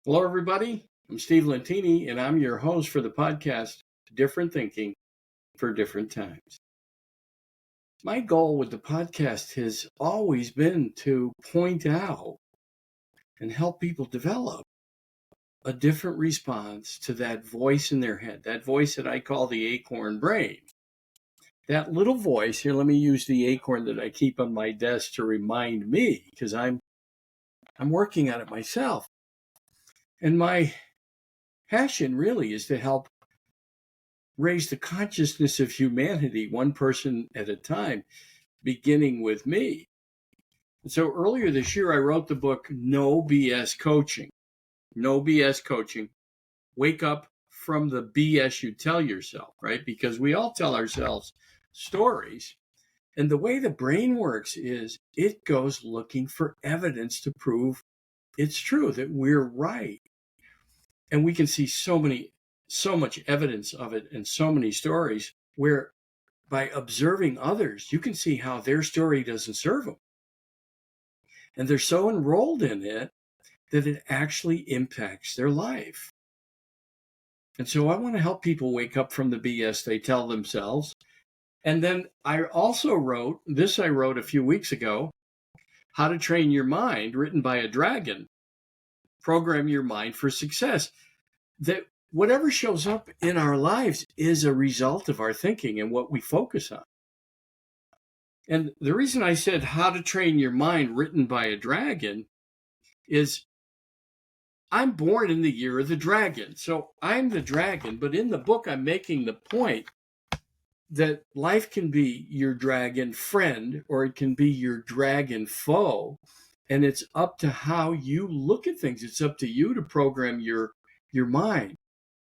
Hello, everybody. I'm Steve Lentini, and I'm your host for the podcast, Different Thinking for Different Times. My goal with the podcast has always been to point out and help people develop a different response to that voice in their head, that voice that I call the acorn brain. That little voice, here, let me use the acorn that I keep on my desk to remind me, because I'm working on it myself. And my passion really is to help raise the consciousness of humanity one person at a time, beginning with me. And so earlier this year, I wrote the book, No BS Coaching. No BS Coaching. Wake up from the BS you tell yourself, right? Because we all tell ourselves stories. And the way the brain works is it goes looking for evidence to prove it's true, that we're right. And we can see so much evidence of it in so many stories where by observing others, you can see how their story doesn't serve them. And they're so enrolled in it that it actually impacts their life. And so I want to help people wake up from the BS they tell themselves. And then I also wrote a few weeks ago, How to Train Your Mind, written by a dragon. Program your mind for success. That whatever shows up in our lives is a result of our thinking and what we focus on. And the reason I said How to Train Your Mind, written by a dragon, is I'm born in the year of the dragon. So I'm the dragon, but in the book, I'm making the point that life can be your dragon friend or it can be your dragon foe. And it's up to how you look at things. It's up to you to program your mind,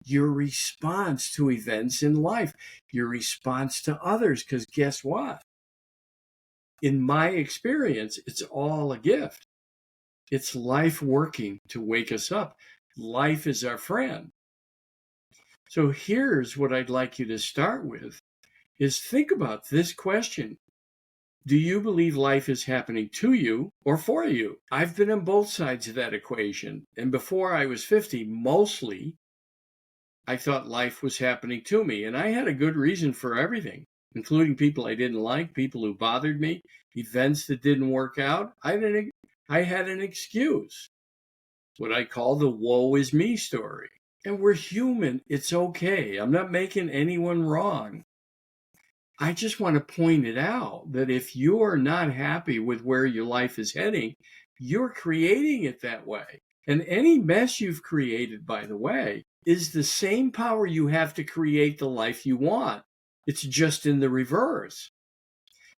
your response to events in life, your response to others. Because guess what? In my experience, it's all a gift. It's life working to wake us up. Life is our friend. So here's what I'd like you to start with is think about this question. Do you believe life is happening to you or for you? I've been on both sides of that equation. And before I was 50, mostly I thought life was happening to me. And I had a good reason for everything, including people I didn't like, people who bothered me, events that didn't work out. I had an excuse, what I call the woe is me story. And we're human. It's okay. I'm not making anyone wrong. I just want to point it out that if you're not happy with where your life is heading, you're creating it that way. And any mess you've created, by the way, is the same power you have to create the life you want. It's just in the reverse.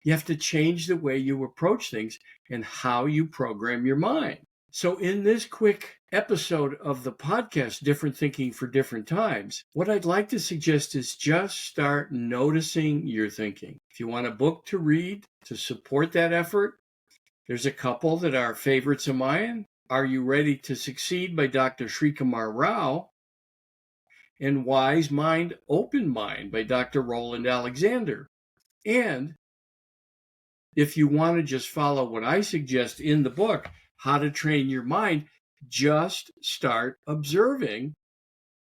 You have to change the way you approach things and how you program your mind. So in this quick episode of the podcast, Different Thinking for Different Times, what I'd like to suggest is just start noticing your thinking. If you want a book to read to support that effort, there's a couple that are favorites of mine. Are You Ready to Succeed by Dr. Srikumar Rao, and Wise Mind, Open Mind by Dr. Roland Alexander. And if you want to just follow what I suggest in the book, How to Train Your Mind, just start observing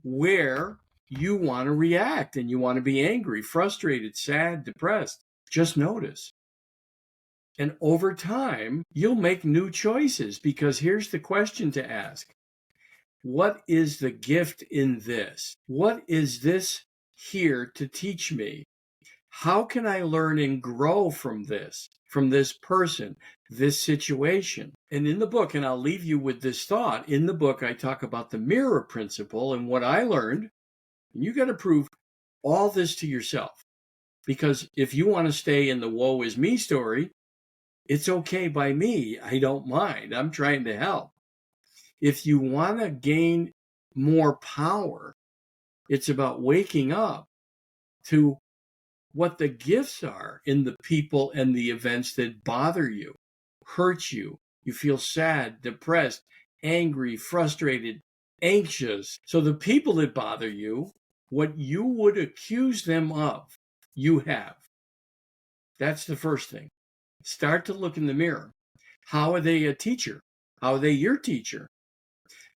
where you want to react and you want to be angry, frustrated, sad, depressed. Just notice. And over time, you'll make new choices because here's the question to ask. What is the gift in this? What is this here to teach me? How can I learn and grow from this person, this situation? And in the book, and I'll leave you with this thought, in the book, I talk about the mirror principle and what I learned. And you got to prove all this to yourself. Because if you want to stay in the woe is me story, it's okay by me. I don't mind. I'm trying to help. If you want to gain more power, it's about waking up to what the gifts are in the people and the events that bother you, hurt you. You feel sad, depressed, angry, frustrated, anxious. So the people that bother you, what you would accuse them of, you have. That's the first thing. Start to look in the mirror. How are they a teacher? How are they your teacher?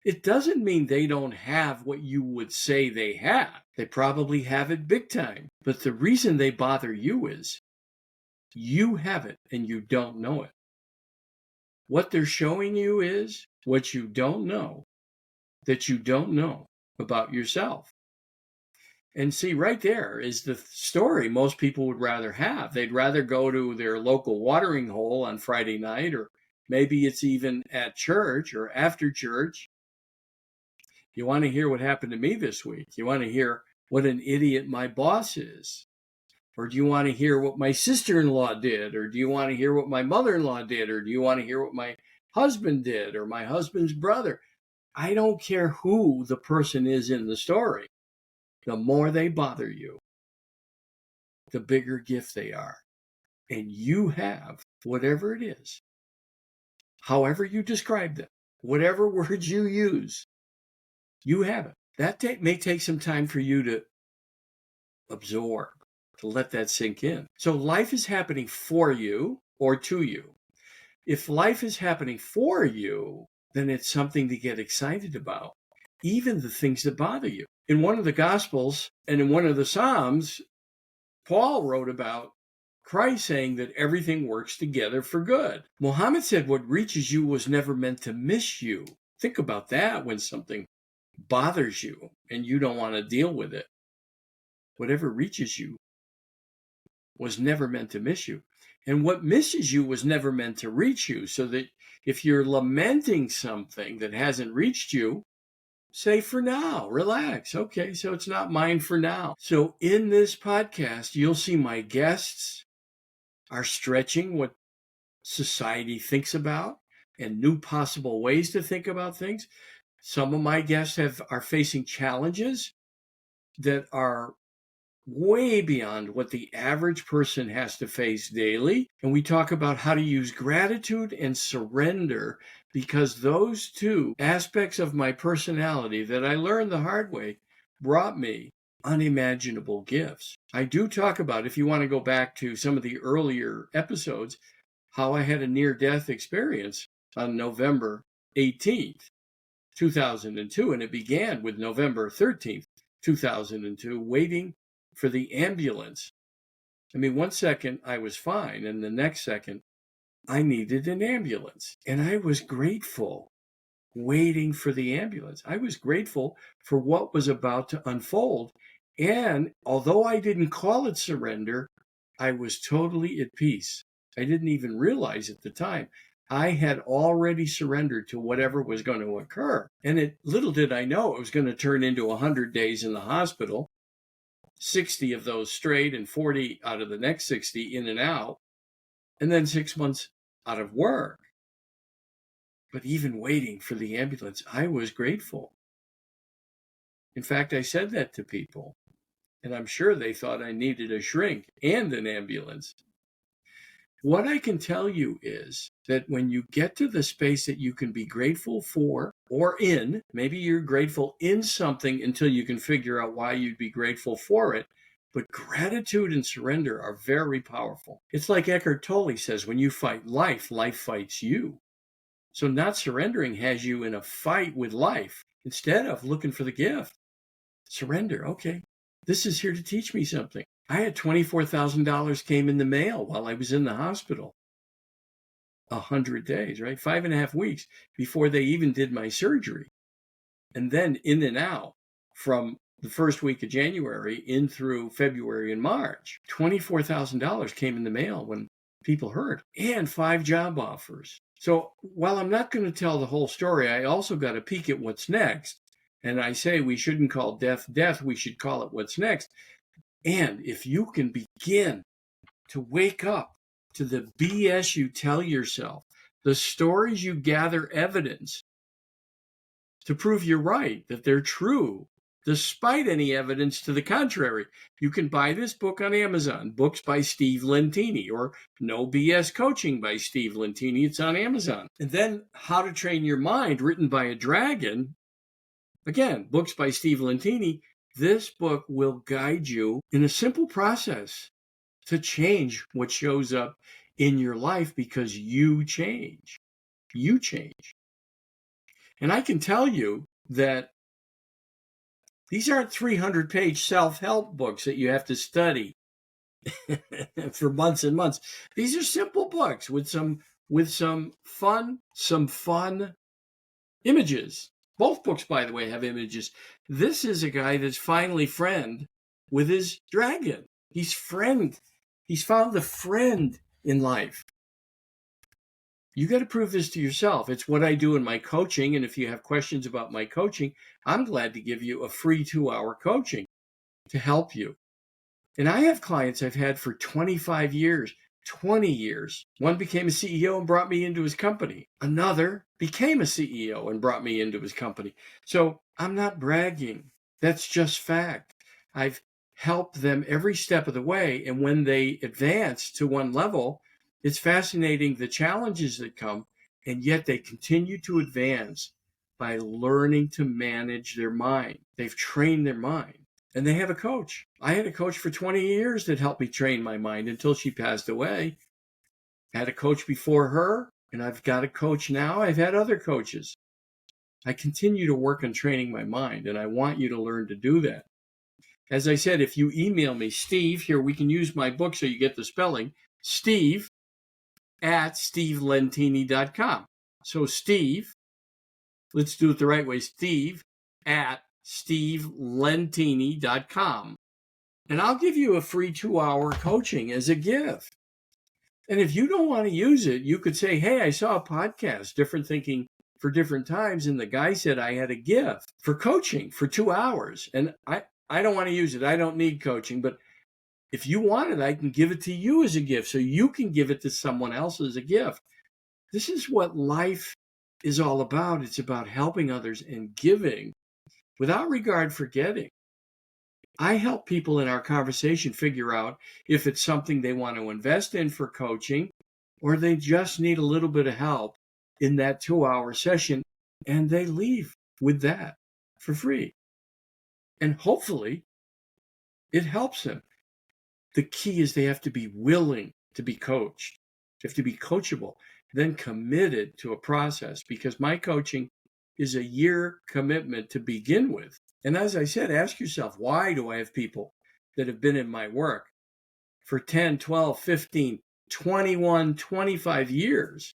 It doesn't mean they don't have what you would say they have. They probably have it big time. But the reason they bother you is you have it and you don't know it. What they're showing you is what you don't know, that you don't know about yourself. And see, right there is the story most people would rather have. They'd rather go to their local watering hole on Friday night, or maybe it's even at church or after church. You want to hear what happened to me this week? You want to hear what an idiot my boss is? Or do you want to hear what my sister-in-law did? Or do you want to hear what my mother-in-law did? Or do you want to hear what my husband did or my husband's brother? I don't care who the person is in the story. The more they bother you, the bigger gift they are. And you have whatever it is, however you describe them, whatever words you use, you have it. That may take some time for you to absorb, to let that sink in. So life is happening for you or to you. If life is happening for you, then it's something to get excited about, even the things that bother you. In one of the Gospels and in one of the Psalms, Paul wrote about Christ saying that everything works together for good. Muhammad said what reaches you was never meant to miss you. Think about that when something bothers you and you don't want to deal with it. Whatever reaches you was never meant to miss you. And what misses you was never meant to reach you. So that if you're lamenting something that hasn't reached you, say for now, relax. Okay, so it's not mine for now. So in this podcast, you'll see my guests are stretching what society thinks about and new possible ways to think about things. Some of my guests are facing challenges that are way beyond what the average person has to face daily. And we talk about how to use gratitude and surrender, because those two aspects of my personality that I learned the hard way brought me unimaginable gifts. I do talk about, if you want to go back to some of the earlier episodes, how I had a near-death experience on November 18th, 2002, and it began with November 13th, 2002, waiting for the ambulance. I mean, 1 second I was fine, and the next second I needed an ambulance. And I was grateful waiting for the ambulance. I was grateful for what was about to unfold. And although I didn't call it surrender, I was totally at peace. I didn't even realize at the time. I had already surrendered to whatever was going to occur. And little did I know it was going to turn into 100 days in the hospital, 60 of those straight and 40 out of the next 60 in and out, and then 6 months out of work. But even waiting for the ambulance, I was grateful. In fact, I said that to people, and I'm sure they thought I needed a shrink and an ambulance. What I can tell you is that when you get to the space that you can be grateful for or in, maybe you're grateful in something until you can figure out why you'd be grateful for it, but gratitude and surrender are very powerful. It's like Eckhart Tolle says, when you fight life, life fights you. So not surrendering has you in a fight with life instead of looking for the gift. Surrender. Okay, this is here to teach me something. I had $24,000 came in the mail while I was in the hospital. 100 days, right? 5.5 weeks before they even did my surgery. And then in and out from the first week of January in through February and March. $24,000 came in the mail when people heard, and 5 job offers. So while I'm not going to tell the whole story, I also got a peek at what's next. And I say we shouldn't call death death, we should call it what's next. And if you can begin to wake up to the BS you tell yourself, the stories you gather evidence to prove you're right, that they're true, despite any evidence to the contrary. You can buy this book on Amazon, Books by Steve Lentini, or No BS Coaching by Steve Lentini. It's on Amazon. And then How to Train Your Mind, written by a dragon. Again, Books by Steve Lentini. This book will guide you in a simple process to change what shows up in your life, because you change. You change. And I can tell you that these aren't 300-page self-help books that you have to study for months and months. These are simple books with some fun images. Both books, by the way, have images. This is a guy that's finally friend with his dragon. He's found the friend in life. You got to prove this to yourself. It's what I do in my coaching. And if you have questions about my coaching, I'm glad to give you a free 2-hour coaching to help you. And I have clients I've had for 25 years, 20 years. One became a CEO and brought me into his company. Another became a CEO and brought me into his company. So I'm not bragging. That's just fact. I've helped them every step of the way. And when they advance to one level, it's fascinating the challenges that come, and yet they continue to advance by learning to manage their mind. They've trained their mind. And they have a coach. I had a coach for 20 years that helped me train my mind until she passed away. I had a coach before her, and I've got a coach now. I've had other coaches. I continue to work on training my mind, and I want you to learn to do that. As I said, if you email me, Steve, here we can use my book so you get the spelling, steve@stevelentini.com. So Steve, let's do it the right way, steve@stevelentini.com. And I'll give you a free 2-hour coaching as a gift. And if you don't want to use it, you could say, hey, I saw a podcast, Different Thinking for Different Times, and the guy said I had a gift for coaching for 2 hours. And I don't want to use it. I don't need coaching. But if you want it, I can give it to you as a gift so you can give it to someone else as a gift. This is what life is all about. It's about helping others and giving without regard for getting. I help people in our conversation figure out if it's something they want to invest in for coaching, or they just need a little bit of help in that 2-hour session, and they leave with that for free. And hopefully it helps them. The key is they have to be willing to be coached. They have to be coachable, then committed to a process, because my coaching is a year commitment to begin with. And as I said, ask yourself, why do I have people that have been in my work for 10, 12, 15, 21, 25 years?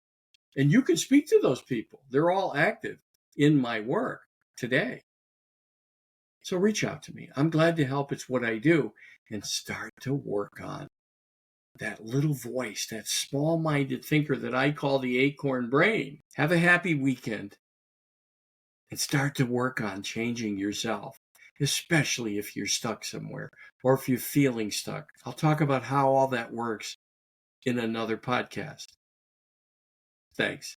And you can speak to those people. They're all active in my work today. So reach out to me. I'm glad to help. It's what I do. And start to work on that little voice, that small-minded thinker that I call the acorn brain. Have a happy weekend. And start to work on changing yourself, especially if you're stuck somewhere or if you're feeling stuck. I'll talk about how all that works in another podcast. Thanks.